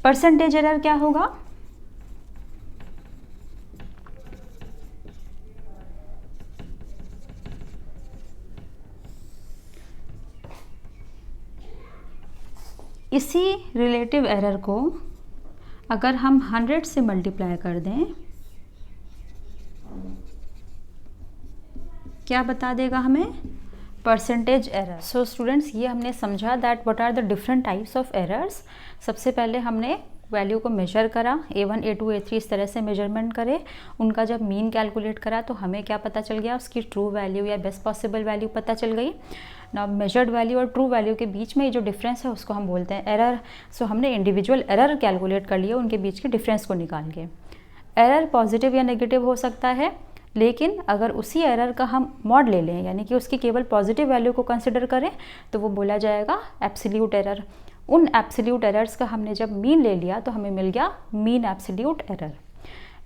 परसेंटेज एरर क्या होगा? इसी रिलेटिव एरर को अगर हम 100 से मल्टीप्लाई कर दें क्या बता देगा हमें? Percentage error. सो स्टूडेंट्स ये हमने समझा that what are the different types of errors. सबसे पहले हमने वैल्यू को मेजर करा, A1 A2 A3 इस तरह से मेजरमेंट करे, उनका जब मीन कैलकुलेट करा तो हमें क्या पता चल गया? उसकी ट्रू वैल्यू या बेस्ट पॉसिबल वैल्यू पता चल गई. ना मेजर्ड वैल्यू और ट्रू वैल्यू के बीच में जो डिफरेंस है उसको हम बोलते हैं एरर. सो हमने इंडिविजुअल एरर कैलकुलेट कर लिया उनके बीच के डिफरेंस को निकाल के. एरर पॉजिटिव या नेगेटिव हो सकता है, लेकिन अगर उसी एरर का हम मॉड ले लें यानी कि उसकी केवल पॉजिटिव वैल्यू को कंसिडर करें तो वो बोला जाएगा एब्सोल्यूट एरर. उन एब्सोल्यूट एरर्स का हमने जब मीन ले लिया तो हमें मिल गया mean absolute error.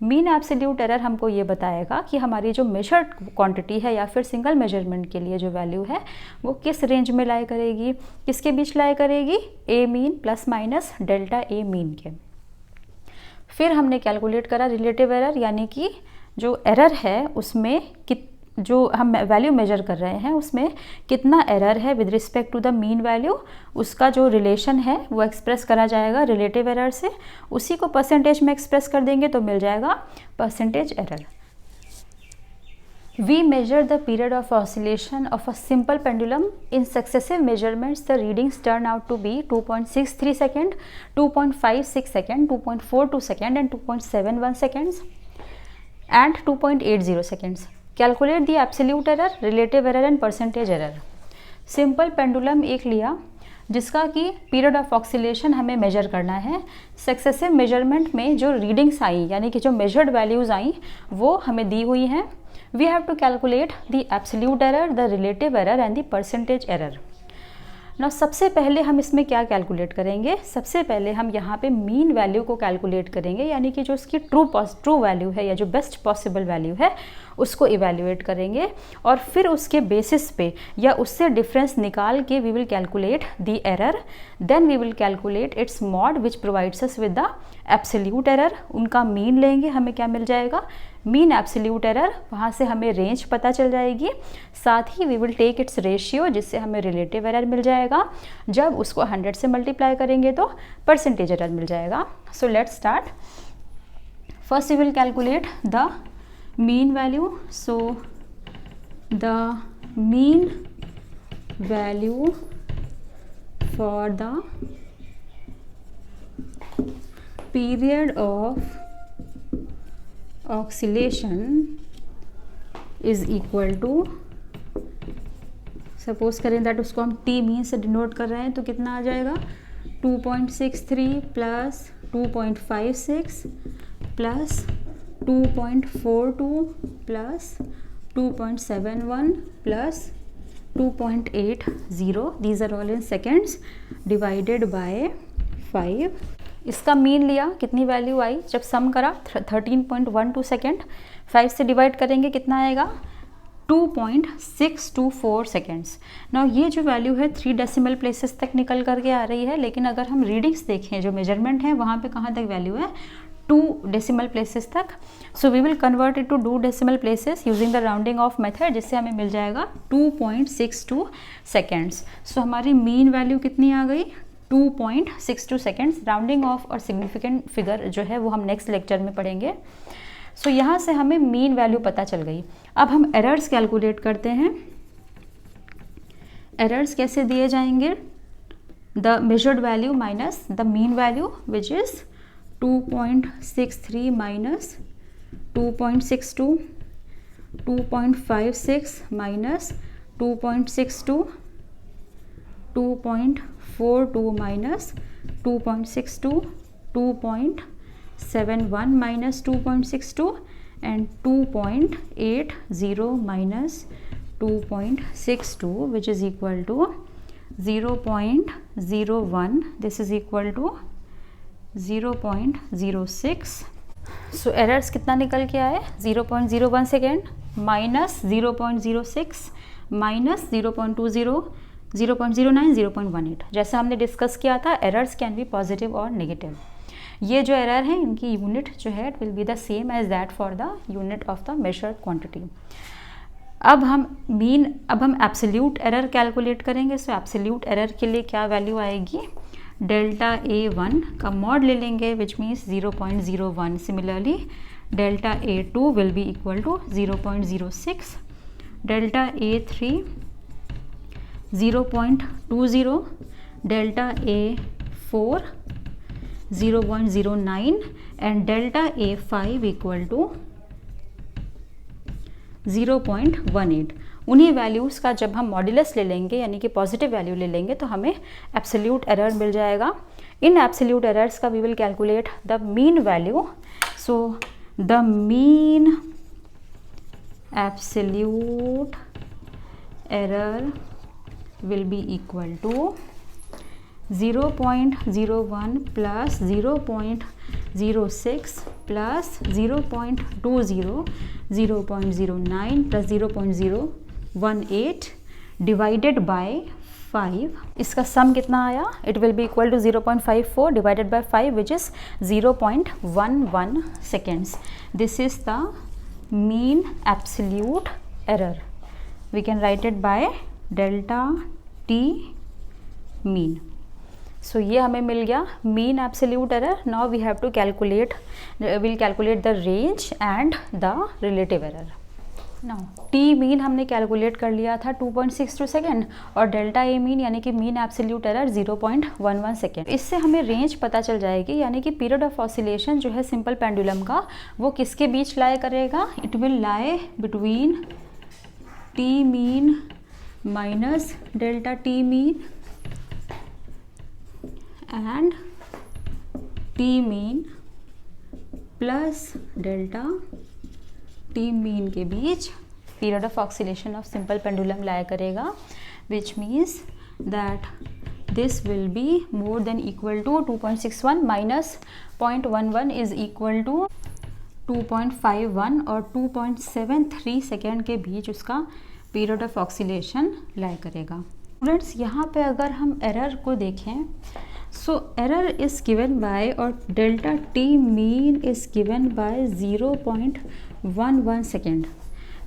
Mean absolute error हमको ये बताएगा कि हमारी जो मेजर्ड क्वांटिटी है या फिर सिंगल मेजरमेंट के लिए जो वैल्यू है वो किस रेंज में लाई करेगी, किसके बीच लाई करेगी? ए मीन प्लस माइनस डेल्टा ए मीन के. फिर हमने कैलकुलेट करा रिलेटिव एरर, यानी कि जो एरर है उसमें जो हम वैल्यू मेजर कर रहे हैं उसमें कितना एरर है with respect to the mean value, उसका जो रिलेशन है वो एक्सप्रेस करा जाएगा रिलेटिव एरर से. उसी को परसेंटेज में एक्सप्रेस कर देंगे तो मिल जाएगा percentage error. We measure the period of oscillation of a simple pendulum. In successive measurements, the readings turn out to be 2.63 second, 2.56 second, 2.42 second and 2.71 seconds and 2.80 seconds. Calculate the absolute error, relative error and percentage error. Simple pendulum एक लिया जिसका कि period of oscillation हमें major करना है। Successive measurement में जो readings आई यानी कि जो मेजर्ड वैल्यूज़ आई वो हमें दी हुई हैं। We have to calculate the absolute error, the relative error and the percentage error. ना सबसे पहले हम इसमें क्या कैलकुलेट करेंगे, सबसे पहले हम यहाँ पे मीन वैल्यू को कैलकुलेट करेंगे, यानी कि जो इसकी ट्रू वैल्यू है या जो बेस्ट पॉसिबल वैल्यू है उसको इवैल्यूएट करेंगे और फिर उसके बेसिस पे या उससे डिफरेंस निकाल के we will calculate the error. Then we will calculate its mod which provides us with the absolute error. उनका मीन लेंगे, हमें क्या मिल जाएगा, मीन एब्सोल्यूट एरर। वहाँ से हमें रेंज पता चल जाएगी, साथ ही we will take its ratio जिससे हमें रिलेटिव एरर मिल जाएगा। जब उसको 100 से मल्टीप्लाई करेंगे तो परसेंटेज एरर मिल जाएगा। So let's start. First we will calculate the mean value. So the mean value for the period of oscillation is equal to, suppose करें दैट उसको हम टी मीन से डिनोट कर रहे हैं तो कितना आ जाएगा 2.63 plus 2.56 plus 2.42 plus 2.71 plus 2.80, these are all in seconds, divided by 5। इसका मीन लिया, कितनी वैल्यू आई, जब सम करा 13.12 सेकेंड, 5 से डिवाइड करेंगे कितना आएगा 2.624 सेकेंड्स। ना ये जो वैल्यू है 3 डेसिमल प्लेसेस तक निकल करके आ रही है, लेकिन अगर हम रीडिंग्स देखें जो मेजरमेंट है वहाँ पे कहाँ तक वैल्यू है 2 डेसिमल प्लेसेस तक। So we will convert it to 2 decimal places using the rounding off method, जिससे हमें मिल जाएगा 2.62 सेकेंड्स। सो हमारी मीन वैल्यू कितनी आ गई 2.62 सेकेंड्स। राउंडिंग ऑफ और सिग्निफिकेंट फिगर जो है वो हम नेक्स्ट लेक्चर में पढ़ेंगे। सो यहाँ से हमें मीन वैल्यू पता चल गई। अब हम एरर्स कैलकुलेट करते हैं। एरर्स कैसे दिए जाएंगे, the measured value minus the mean value which is 2.63 minus 2.62, 2.56 minus 2.62, 2.42 minus 2.62, 2.71 minus 2.62 and 2.80 minus 2.62, which is equal to 0.01. This is equal to 0.06। So errors कितना निकल के आए 0.01 सेकेंड माइनस 0.06 माइनस 0.20, 0.09, 0.18। जैसा हमने डिस्कस किया था एरर्स कैन बी पॉजिटिव और negative. ये जो एरर है इनकी यूनिट जो है it will be the same as that for the unit of the measured quantity. अब हम एब्सोल्यूट एरर कैलकुलेट करेंगे। सो एब्सोल्यूट एरर के लिए क्या वैल्यू आएगी, डेल्टा A1 का मॉड ले लेंगे which means 0.01। Similarly delta A2 will be equal to 0.06, delta A3 0.20, delta A4 0.09 and delta A5 equal to 0.18। उन्हीं वैल्यूज़ का जब हम मॉड्यूलस ले लेंगे यानी कि पॉजिटिव वैल्यू ले लेंगे तो हमें एब्सोल्यूट एरर मिल जाएगा। इन एब्सोल्यूट एरर्स का we will calculate the mean value. So the mean absolute error will be equal to 0.01 plus 0.06 plus 0.20, 0.09 plus 0.018 divided by 5। इसका सम कितना आया, it will be equal to 0.54 divided by 5 which is 0.11 seconds. This is the mean absolute error. We can write it by delta T mean. So ये हमें मिल गया mean absolute error. Now we have to calculate, will calculate the range and the relative error. Now T mean हमने कैलकुलेट कर लिया था 2.62 second और डेल्टा ए मीन यानी कि मीन एब्सोल्यूट एरर 0.11 सेकेंड। इससे हमें रेंज पता चल जाएगी, यानी कि पीरियड ऑफ ऑसिलेशन जो है सिंपल पेंडुलम का वो किसके बीच लाई करेगा। It will lie between T mean minus delta T mean and T mean plus delta T mean के बीच period of oscillation of simple pendulum लाया करेगा, which means that this will be more than equal to 2.61 minus 0.11 is equal to 2.51 और 2.73 second के बीच उसका period of oscillation लाया करेगा। Students यहाँ पे अगर हम एरर को देखें, so error is given by और delta T mean is given by 0.11 second.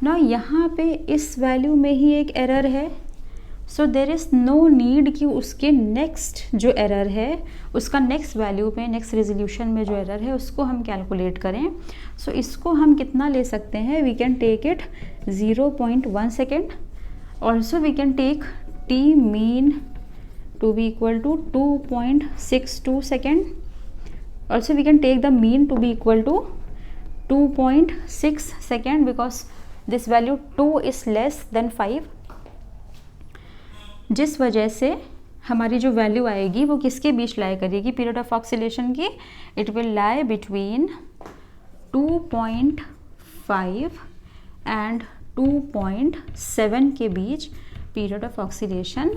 ना यहाँ पे इस वैल्यू में ही एक एरर है, सो देर इज़ नो नीड कि उसके नेक्स्ट जो एरर है उसका नेक्स्ट वैल्यू में, नेक्स्ट रेजोल्यूशन में जो एरर है उसको हम कैलकुलेट करें। सो इसको हम कितना ले सकते हैं, we can take it 0.1 second. Also we can take T mean to be equal to 2.62 second. Also we can take the mean to be equal to 2.6 second because this value 2 is less than 5, जिस वजह से हमारी जो value आएगी वो किसके बीच lie करेगी, पीरियड ऑफ ऑसिलेशन की। It will lie between 2.5 and 2.7 के बीच पीरियड ऑफ ऑसिलेशन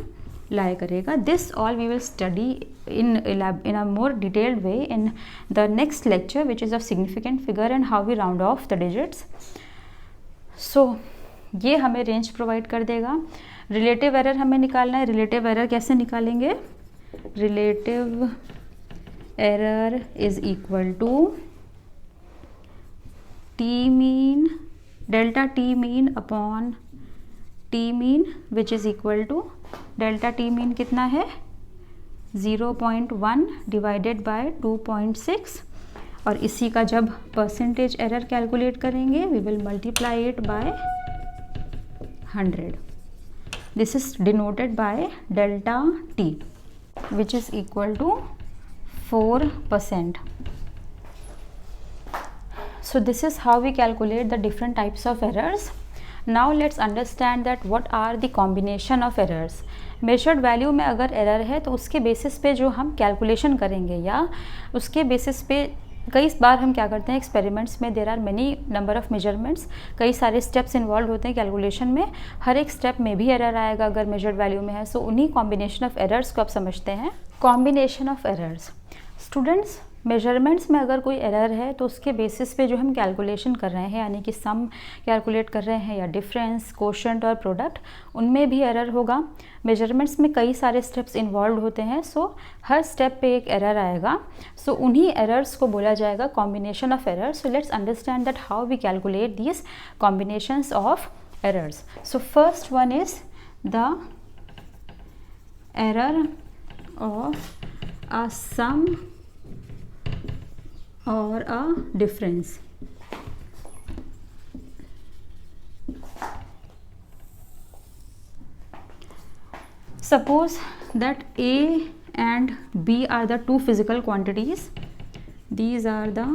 लाया करेगा। This all we will study in a more detailed way in the next lecture, which is of significant figure and how we round off the digits. So ये हमें range provide कर देगा। Relative error हमें निकालना है। Relative error कैसे निकालेंगे, relative error is equal to T mean delta T mean upon T mean which is equal to delta T mean कितना है 0.1 डिवाइडेड बाय 2.6 और इसी का जब परसेंटेज एरर कैलकुलेट करेंगे we will multiply it by 100. This is denoted by delta T which is equal to 4%. So this is how we calculate the different types of errors. Now let's understand that what are the combination of errors. Measured value में अगर error है तो उसके basis पे जो हम calculation करेंगे या उसके बेसिस पे कई बार हम क्या करते हैं एक्सपेरिमेंट्स में there are many number of measurements, कई सारे स्टेप्स इन्वॉल्व होते हैं कैलकुलेशन में, हर एक स्टेप में भी एरर आएगा अगर मेजर्ड वैल्यू में है। सो उन्हीं कॉम्बिनेशन ऑफ एरर्स को आप समझते हैं। Combination of errors, students measurements में अगर कोई एरर है तो उसके बेसिस पे जो हम कैलकुलेशन कर रहे हैं यानी कि सम कैलकुलेट कर रहे हैं या डिफरेंस, कोशेंट और प्रोडक्ट, उनमें भी एरर होगा। मेजरमेंट्स में कई सारे स्टेप्स इन्वॉल्व होते हैं, सो हर स्टेप पे एक एरर आएगा। सो उन्हीं एरर्स को बोला जाएगा combination of errors. So let's understand that how we calculate this combinations of errors. So first one is the error of a sum or a difference. Suppose that A and B are the two physical quantities. These are the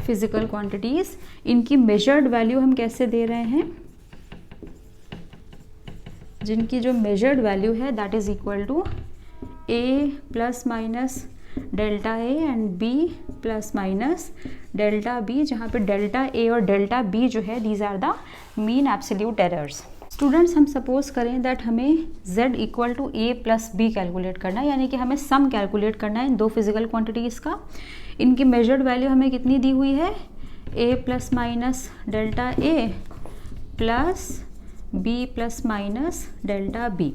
physical quantities. इनकी measured value हम कैसे दे रहे हैं, जिनकी जो measured value है that is equal to A plus minus delta A and B plus minus delta B, जहाँ पे डेल्टा A और डेल्टा B जो है these are the mean absolute errors. Students हम सपोज करें दैट हमें Z equal to A plus B calculate करना है, यानी कि हमें सम कैलकुलेट करना है इन दो फिजिकल क्वांटिटीज़ का। इनकी मेजर्ड वैल्यू हमें कितनी दी हुई है, A plus minus delta A plus B plus minus delta B.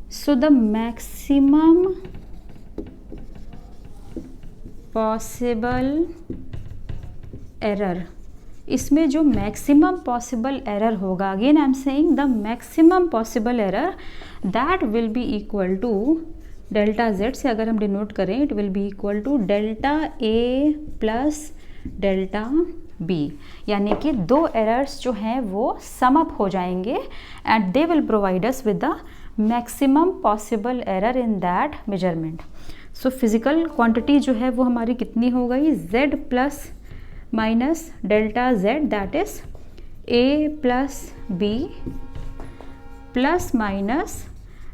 So the maximum possible error, इसमें जो maximum possible error होगा, again I am saying the maximum possible error that will be equal to delta Z से अगर हम denote करें, it will be equal to delta A plus delta B, यानी कि दो एरर्स जो हैं वो सम अप हो जाएंगे and they will provide us with the maximum possible error in that measurement. So physical quantity जो है वो हमारी कितनी हो गई, z plus minus delta z, that is a plus B plus minus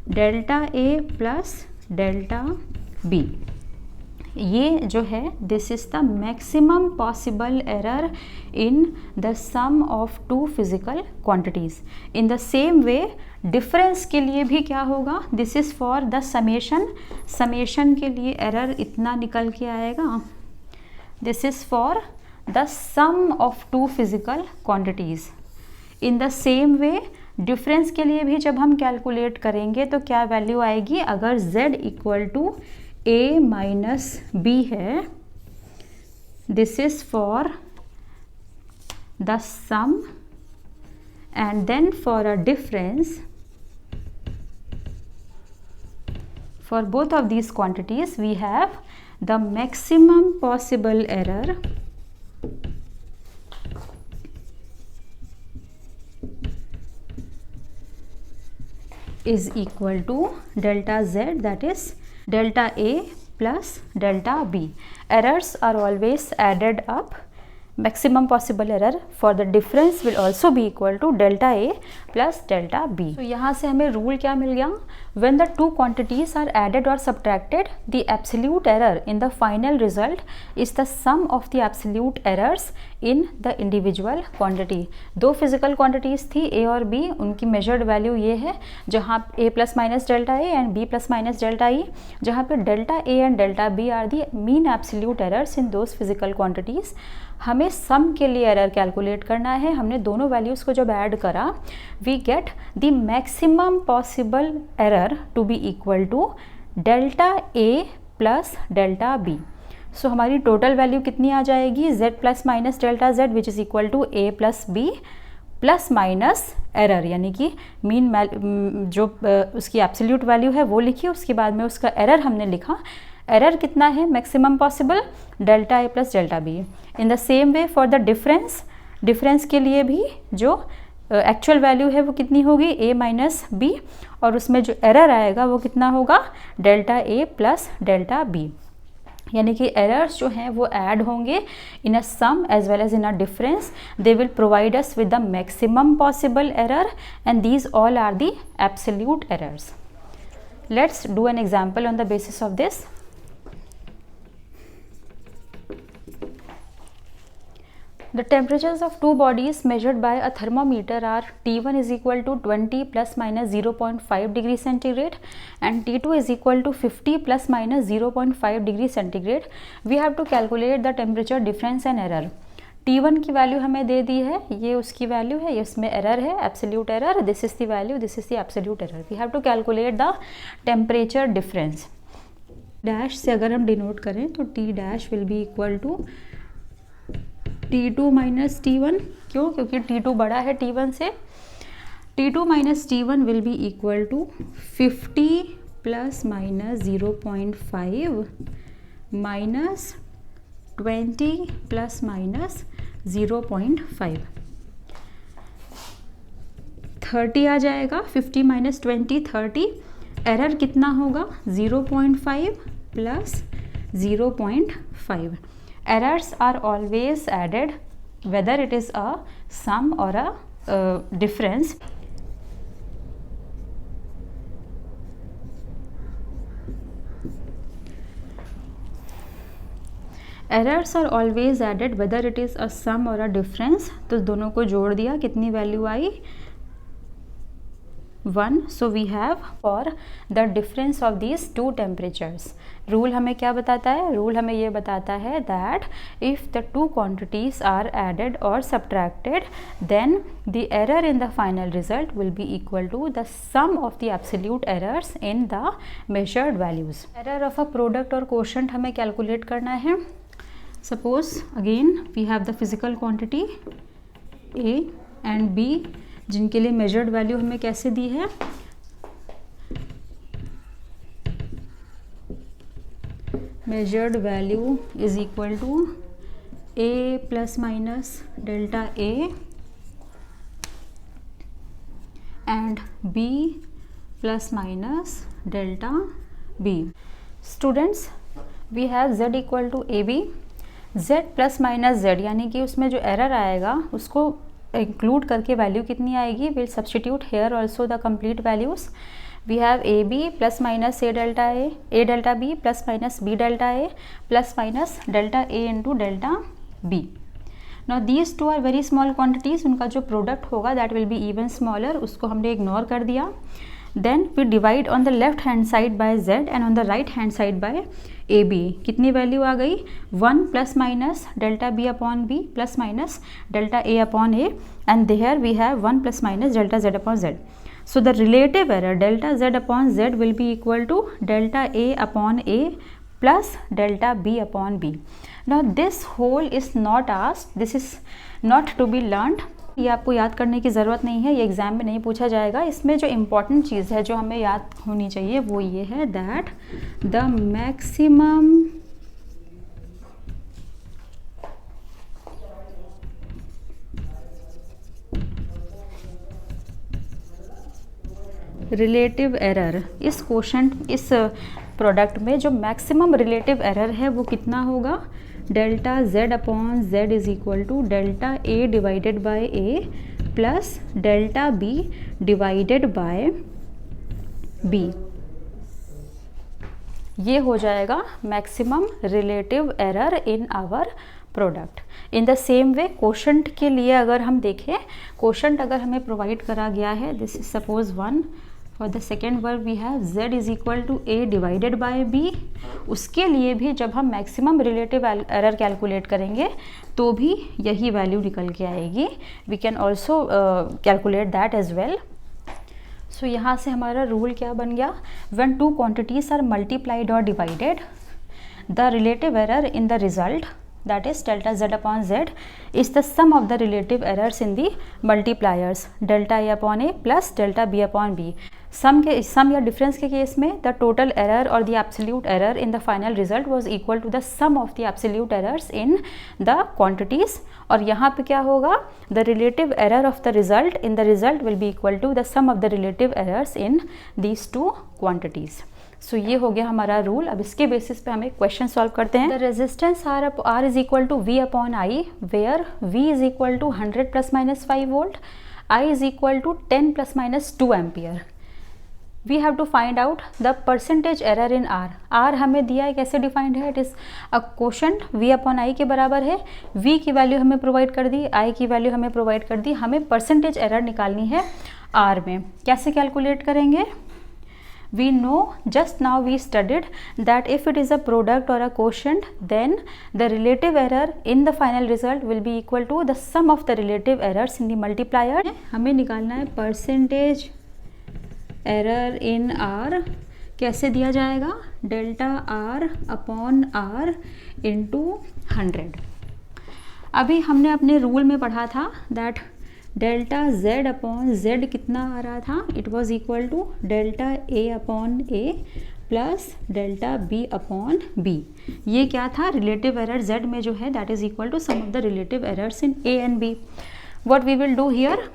delta a plus delta b। ये जो है this is the maximum possible error in the sum of two physical quantities. In the same way difference के लिए भी क्या होगा, this is for the summation, summation के लिए एरर इतना निकल के आएगा, this is for the sum of two physical quantities. In the same way difference के लिए भी जब हम कैलकुलेट करेंगे तो क्या वैल्यू आएगी, अगर z equal to a minus b है, this is for the sum and then for a difference for both of these quantities we have the maximum possible error is equal to delta z, that is delta a plus delta b. Errors are always added up. Maximum possible error for the difference will also be equal to delta a plus delta b. तो यहाँ से हमें rule क्या मिल गया, when the two quantities are added or subtracted, the absolute error in the final result is the sum of the absolute errors in the individual quantity. दो physical quantities थी a और b, उनकी measured value ये है, जहाँ a plus minus delta a and b plus minus delta e, जहाँ पे delta a and delta b are the mean absolute errors in those physical quantities. हमें सम के लिए एरर कैलकुलेट करना है। हमने दोनों वैल्यूज़ को जब ऐड करा, we get the maximum possible error to be equal to delta A plus delta B. So हमारी टोटल वैल्यू कितनी आ जाएगी, z plus minus delta z which is equal to a plus B plus minus error, यानी कि mean जो उसकी absolute value है वो लिखी, उसके बाद में उसका एरर हमने लिखा। एरर कितना है, maximum possible delta A plus delta B. In the same way for the difference, difference के लिए भी जो एक्चुअल वैल्यू है वो कितनी होगी, ए माइनस बी, और उसमें जो एरर आएगा वो कितना होगा, delta A plus delta B. यानी कि एरर्स जो हैं वो ऐड होंगे in a sum as well as in a difference. They will provide us with the maximum possible error and these all are the absolute errors. Let's do an example on the basis of this. The temperatures of two bodies measured by a thermometer are T1 is equal to 20 plus minus 0.5 degree centigrade and T2 is equal to 50 plus minus 0.5 degree centigrade. We have to calculate the temperature difference and error. T1 की value हमें दे दी है, ये उसकी value है, ये उसमें error है, absolute error, this is the value, this is the absolute error. We have to calculate the temperature difference. Dash से अगर हम डिनोट करें तो T dash will be equal to T2 minus T1, क्यों, क्योंकि T2 बड़ा है T1 से। T2 minus T1 will be equal to 50 plus minus 0.5 minus 20 plus minus 0.5, 30 आ जाएगा। 50 माइनस 20 30, एरर कितना होगा, 0.5 plus 0.5। Errors are always added whether it is a sum or a difference. Errors are always added whether it is a sum or a difference. तो दोनों को जोड़ दिया, कितनी value I, 1. So we have for the difference of these two temperatures. Rule हमें क्या बताता है, रूल हमें ये बताता है that if the two quantities are added or subtracted then the error in the final result will be equal to the sum of the absolute errors in the measured values. Error of a product or quotient हमें calculate करना है। Suppose again we have the physical quantity A and B जिनके लिए measured value हमें कैसे दी है, measured value is equal to A plus minus delta A and B plus minus delta B. Students, we have Z equal to AB, Z plus minus Z, यानी कि उसमें जो error आएगा उसको इंक्लूड करके वैल्यू कितनी आएगी. Will substitute here also the complete values. We have A B plus minus A delta B plus minus B delta A plus minus delta A into delta B. Now these two are very small quantities. उनका जो product होगा that will be even smaller, उसको हमने ignore कर दिया. Then we divide on the left hand side by Z and on the right hand side bye A B. कितनी वैल्यू आ गई? 1 plus minus delta B upon B plus minus delta A upon A and there we have 1 plus minus delta Z upon Z. So the relative error delta Z upon Z will be equal to delta A upon A plus delta B upon B. Now this whole is not asked, this is not to be learned. ये आपको याद करने की ज़रूरत नहीं है, ये exam में नहीं पूछा जाएगा. इसमें जो इम्पॉर्टेंट चीज़ है जो हमें याद होनी चाहिए वो ये है that the maximum relative error, इस क्वोशंट इस प्रोडक्ट में जो मैक्सिमम रिलेटिव एरर है वो कितना होगा? Delta Z upon Z is equal to delta A divided by A plus delta B divided by B. ये हो जाएगा maximum relative error in our product. In the same way quotient के लिए अगर हम देखें, क्वोशंट अगर हमें प्रोवाइड करा गया है, this is suppose 1. For the second verb we have Z is equal to A divided by B. उसके लिए भी जब हम मैक्सिमम रिलेटिव एरर कैलकुलेट करेंगे तो भी यही वैल्यू निकल के आएगी. We can also calculate that as well. So यहाँ से हमारा रूल क्या बन गया? When two quantities are multiplied और divided, the relative error in the result, that is delta Z upon Z, is the sum of the relative errors in the multipliers delta A upon A plus delta B upon B. Sum या difference के case में the total error और the absolute error in the final result was equal to the sum of the absolute errors in the quantities. और यहाँ पे क्या होगा? The relative error of the result in the result will be equal to the sum of the relative errors in these two quantities. So ये हो गया हमारा rule. अब इसके बेसिस पे हम एक क्वेश्चन सॉल्व करते हैं. The resistance R is equal to V upon I, where V is equal to 100 plus minus 5 volt, I is equal to 10 plus minus 2 ampere. We have to find out the percentage error in R. R हमें दिया है, कैसे defined है? It is a quotient V upon I के बराबर है. V की value हमें प्रोवाइड कर दी, I की वैल्यू हमें प्रोवाइड कर दी. हमें परसेंटेज एरर निकालनी है R में. कैसे कैलकुलेट करेंगे? We know just now we studied that if it is a product or a quotient, then the relative error in the final result will be equal to the sum of the relative errors in the multiplier. हमें निकालना है percentage error in R. कैसे दिया जाएगा? Delta R upon R into 100. अभी हमने अपने rule में पढ़ा था that delta Z upon Z कितना आ रहा था? It was equal to delta A upon A plus delta B upon B. ये क्या था? रिलेटिव एरर Z में जो है that is equal to sum of the relative errors in A and B. What we will do here?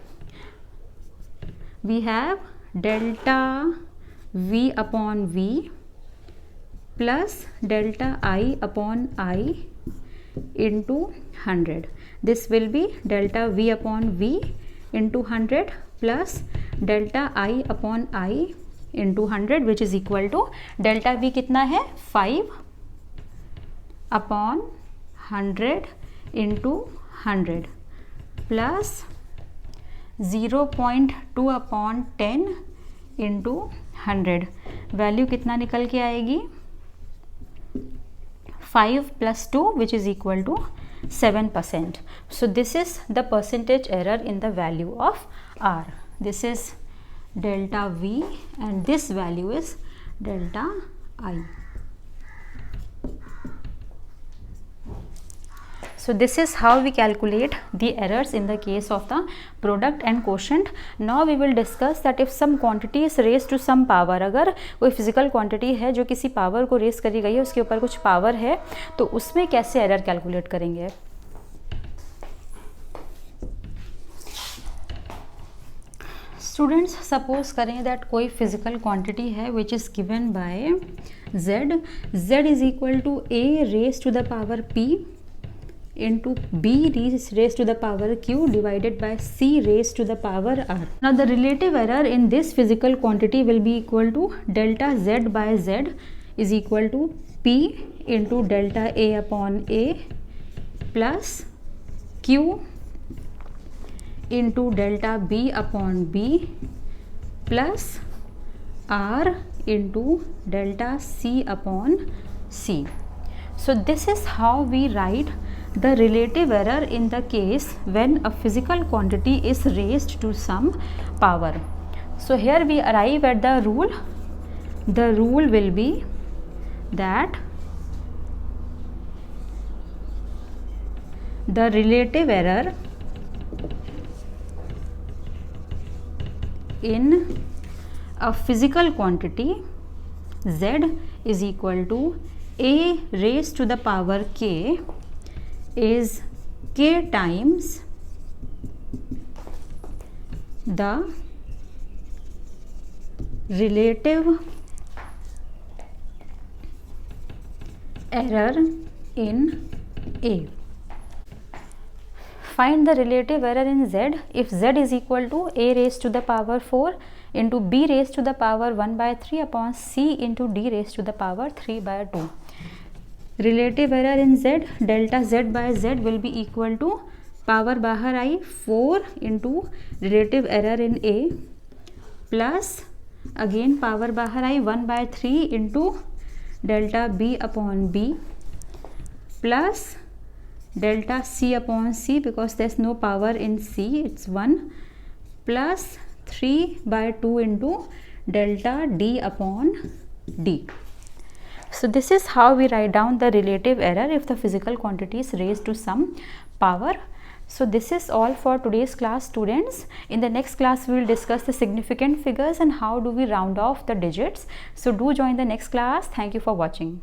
We have delta V upon V plus delta I upon I into 100. This will be delta V upon V into 100 plus delta I upon I into 100 which is equal to delta V कितना है? 5 upon 100 into 100 plus 0.2 upon 10 into 100. Value कितना निकल के आएगी? 5 plus 2 which is equal to 7%. So this is the percentage error in the value of R. This is delta V and this value is delta I. So this is how we calculate the errors in the case of the product and quotient. Now we will discuss that if some quantity is raised to some power, अगर कोई physical quantity है जो किसी power को race करी गई है, उसके ऊपर कुछ पावर है, तो उसमें कैसे एरर कैलकुलेट करेंगे. स्टूडेंट्स सपोज करें दैट कोई फिजिकल क्वांटिटी है which is given by z. z is equal to a raise to the power p into b raised to the power q divided by c raised to the power r. Now the relative error in this physical quantity will be equal to delta z by z is equal to p into delta a upon a plus q into delta b upon b plus r into delta c upon c. So this is how we write the relative error in the case when a physical quantity is raised to some power. So here we arrive at the rule. The rule will be that the relative error in a physical quantity z is equal to a raised to the power k is k times the relative error in A. Find the relative error in Z if Z is equal to A raised to the power 4 into B raised to the power 1 by 3 upon C into D raised to the power 3 by 2. Relative error in Z, delta Z by Z will be equal to power बाहर आई 4 into relative error in A plus again power बाहर आई 1 by 3 into delta B upon B plus delta C upon C because there's no power in C, it's 1 plus 3 by 2 into delta D upon D. So this is how we write down the relative error if the physical quantity is raised to some power. So this is all for today's class, students. In the next class we will discuss the significant figures and how do we round off the digits. So do join the next class. Thank you for watching.